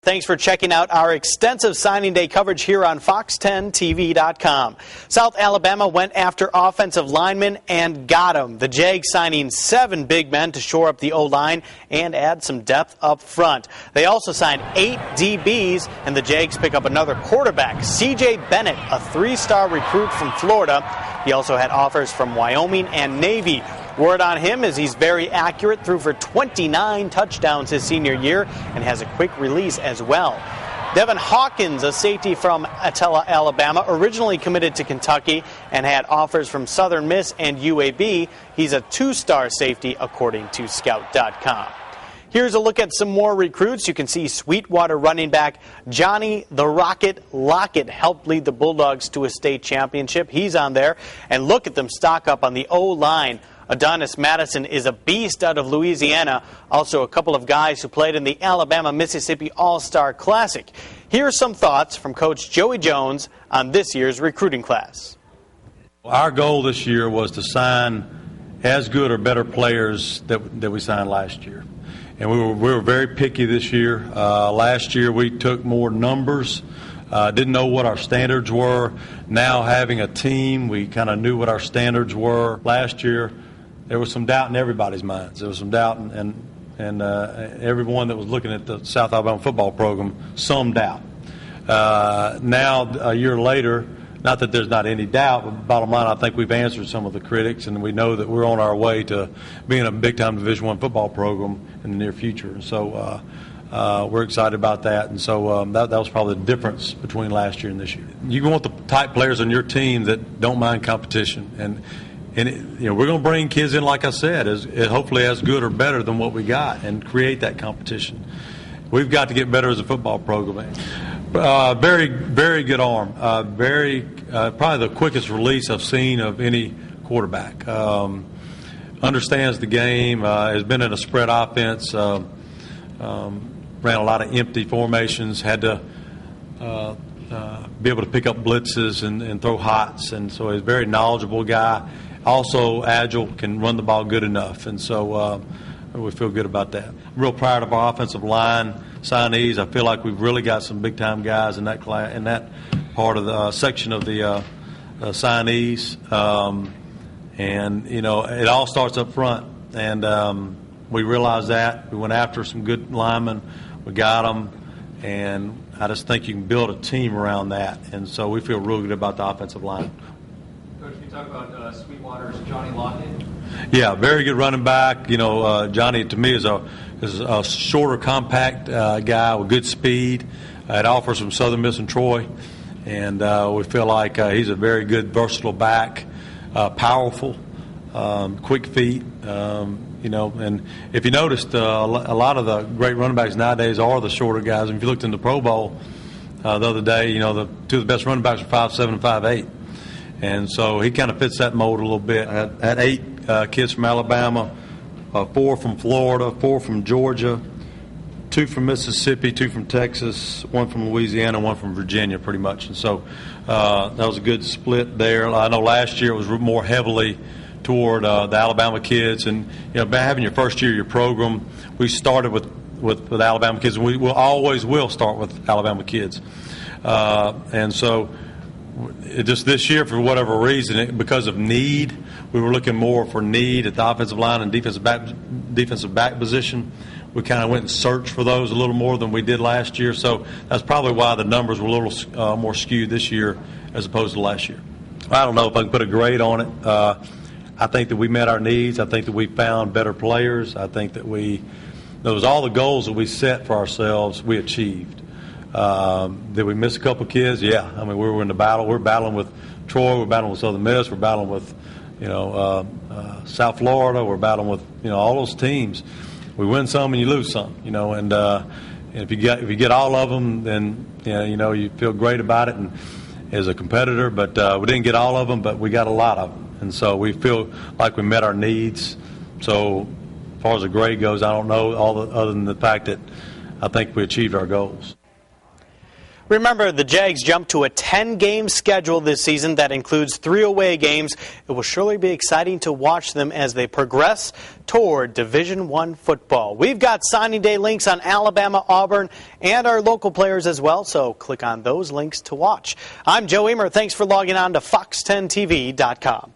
Thanks for checking out our extensive signing day coverage here on Fox10TV.com. South Alabama went after offensive linemen and got them. The Jags signing 7 big men to shore up the O-line and add some depth up front. They also signed 8 DBs, and the Jags pick up another quarterback, C.J. Bennett, a 3-star recruit from Florida. He also had offers from Wyoming and Navy. Word on him is he's very accurate, threw for 29 touchdowns his senior year, and has a quick release as well. Devin Hawkins, a safety from Atella, Alabama, originally committed to Kentucky and had offers from Southern Miss and UAB. He's a 2-star safety, according to Scout.com. Here's a look at some more recruits. You can see Sweetwater running back Johnny the Rocket Lockett helped lead the Bulldogs to a state championship. He's on there. And look at them stock up on the O-line. Adonis Madison is a beast out of Louisiana. Also a couple of guys who played in the Alabama-Mississippi All-Star Classic. Here are some thoughts from Coach Joey Jones on this year's recruiting class. Our goal this year was to sign as good or better players that we signed last year. And we were very picky this year. Last year we took more numbers, didn't know what our standards were. Now having a team, we kind of knew what our standards were. Last year there was some doubt in everybody's minds. There was some doubt, and everyone that was looking at the South Alabama football program, some doubt. Now, a year later, not that there's not any doubt, but bottom line, I think we've answered some of the critics, and we know that we're on our way to being a big-time Division I football program in the near future. And so we're excited about that. And so that was probably the difference between last year and this year. You want the type players on your team that don't mind competition. And we're going to bring kids in, like I said, hopefully as good or better than what we got and create that competition. We've got to get better as a football program. Very, very good arm. Probably the quickest release I've seen of any quarterback. Understands the game. Has been in a spread offense. Ran a lot of empty formations. Had to be able to pick up blitzes and throw hots. And so he's a very knowledgeable guy. Also agile, can run the ball good enough. And so we feel good about that. I'm real proud of our offensive line signees. I feel like we've really got some big-time guys in that class, in that part of the section of the signees. And, it all starts up front. And we realized that. We went after some good linemen. We got them. And I just think you can build a team around that. And so we feel real good about the offensive line. Coach, can you talk about Sweetwater's Johnny Lockett? Yeah, very good running back. Johnny, to me, is a shorter, compact guy with good speed. It offers from Southern Miss and Troy. And we feel like he's a very good, versatile back, powerful, quick feet. And if you noticed, a lot of the great running backs nowadays are the shorter guys. And if you looked in the Pro Bowl the other day, the two of the best running backs are 5'7" and 5'8". And so he kind of fits that mold a little bit. I had 8 kids from Alabama, 4 from Florida, 4 from Georgia, 2 from Mississippi, 2 from Texas, 1 from Louisiana, 1 from Virginia, pretty much. And so that was a good split there. I know last year it was more heavily toward the Alabama kids. And, having your first year of your program, we started with Alabama kids, and we always will start with Alabama kids. And so just this year, for whatever reason, because of need, we were looking more for need at the offensive line and defensive back position. We kind of went and searched for those a little more than we did last year. So that's probably why the numbers were a little more skewed this year as opposed to last year. I don't know if I can put a grade on it. I think that we met our needs. I think that we found better players. I think that those all the goals that we set for ourselves, we achieved. Did we miss a couple kids? Yeah. I mean, we were in the battle. We're battling with Troy. We're battling with Southern Miss. We're battling with, South Florida. We're battling with, all those teams. We win some and you lose some, and if you get all of them, then, you feel great about it and as a competitor. But we didn't get all of them, but we got a lot of them. And so we feel like we met our needs. So as far as the grade goes, I don't know other than the fact that I think we achieved our goals. Remember, the Jags jumped to a 10-game schedule this season that includes 3 away games. It will surely be exciting to watch them as they progress toward Division I football. We've got signing day links on Alabama, Auburn, and our local players as well, so click on those links to watch. I'm Joe Emer. Thanks for logging on to Fox10TV.com.